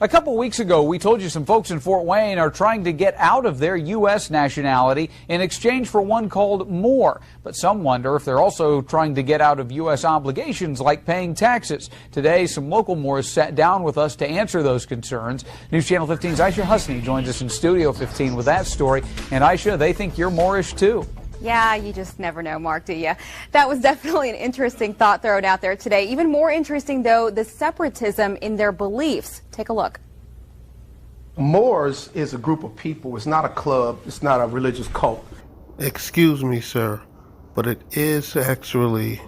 A couple weeks ago, we told you some folks in Fort Wayne are trying to get out of their U.S. nationality in exchange for one called Moor. But some wonder if they're also trying to get out of U.S. obligations like paying taxes. Today, some local Moors sat down with us to answer those concerns. News Channel 15's Aisha Husney joins us in Studio 15 with that story. And Aisha, they think you're Moorish too. Yeah, you just never know, Mark, do you? That was definitely an interesting thought thrown out there today. Even more interesting, though, the separatism in their beliefs. Take a look. Moors is a group of people. It's not a club. It's not a religious cult. Excuse me, sir, but it is actually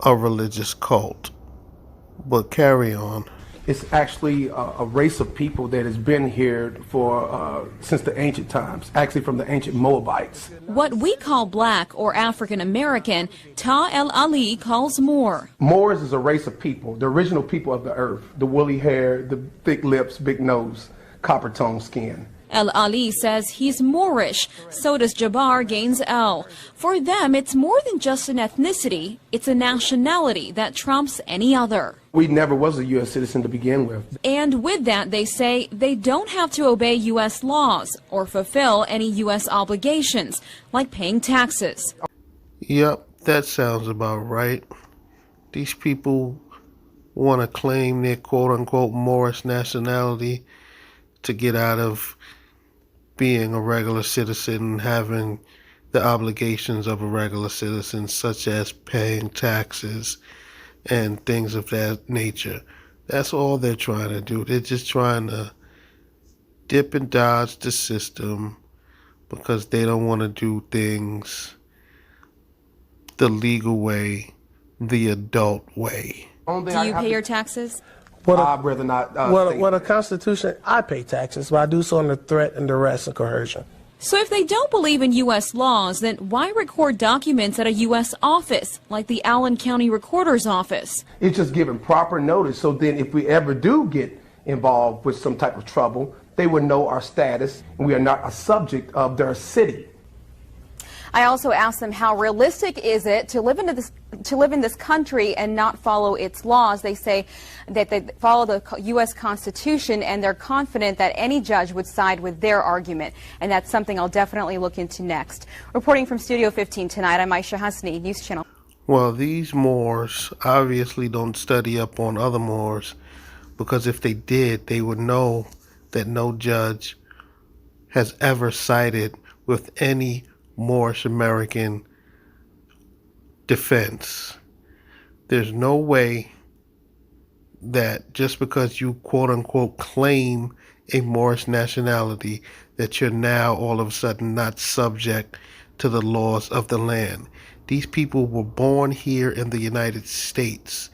a religious cult. But carry on. It's actually a race of people that has been here for since the ancient times, actually from the ancient Moabites. What we call black or African American, Ptah El-Ali calls Moor. Moors is a race of people, the original people of the earth, the woolly hair, the thick lips, big nose, copper toned skin. El-Ali says he's Moorish, so does Jabbar Gaines El. For them, it's more than just an ethnicity, it's a nationality that trumps any other. We never was a U.S. citizen to begin with. And with that, they say they don't have to obey U.S. laws or fulfill any U.S. obligations, like paying taxes. Yep, that sounds about right. These people want to claim their quote-unquote Moorish nationality to get out of being a regular citizen and having the obligations of a regular citizen, such as paying taxes and things of that nature. That's all they're trying to do. They're just trying to dip and dodge the system because they don't want to do things the legal way, the adult way. Do you pay your taxes? I'd rather not. Well, the Constitution, I pay taxes, but I do so under threat and duress and coercion. So if they don't believe in U.S. laws, then why record documents at a U.S. office, like the Allen County Recorder's Office? It's just giving proper notice, so then if we ever do get involved with some type of trouble, they would know our status, and we are not a subject of their city. I also asked them how realistic is it to live in this country and not follow its laws. They say that they follow the U.S. Constitution and they're confident that any judge would side with their argument. And that's something I'll definitely look into next. Reporting from Studio 15 tonight, I'm Aisha Husney, News Channel. Well, these Moors obviously don't study up on other Moors, because if they did, they would know that no judge has ever sided with any Moorish American defense. There's no way that just because you quote unquote claim a Moorish nationality that you're now all of a sudden not subject to the laws of the land. These people were born here in the United States.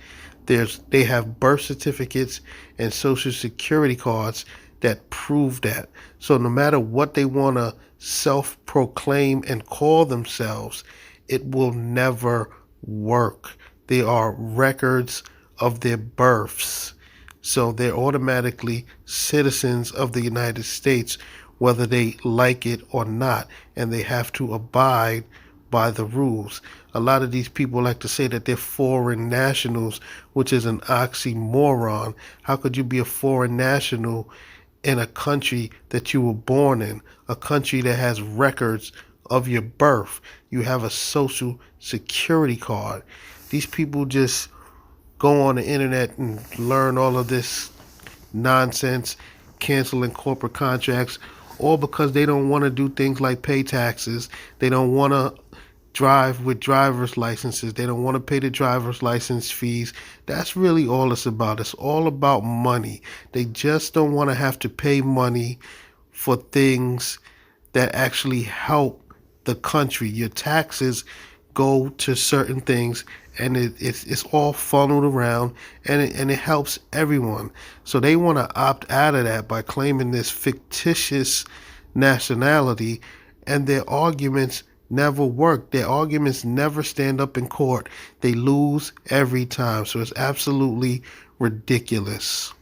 They have birth certificates and social security cards that prove that. So no matter what they want to self-proclaim and call themselves, it will never work. They are records of their births. So they're automatically citizens of the United States, whether they like it or not, and they have to abide by the rules. A lot of these people like to say that they're foreign nationals, which is an oxymoron. How could you be a foreign national in a country that you were born in, a country that has records of your birth? You have a social security card. These people just go on the internet and learn all of this nonsense, canceling corporate contracts, all because they don't want to do things like pay taxes. They don't want to drive with driver's licenses. They don't want to pay the driver's license fees. That's really all it's about. It's all about money. They just don't want to have to pay money for things that actually help the country. Your taxes go to certain things, and it's all funneled around, and it helps everyone. So they want to opt out of that by claiming this fictitious nationality, and their arguments never work. Their arguments never stand up in court. They lose every time. So it's absolutely ridiculous.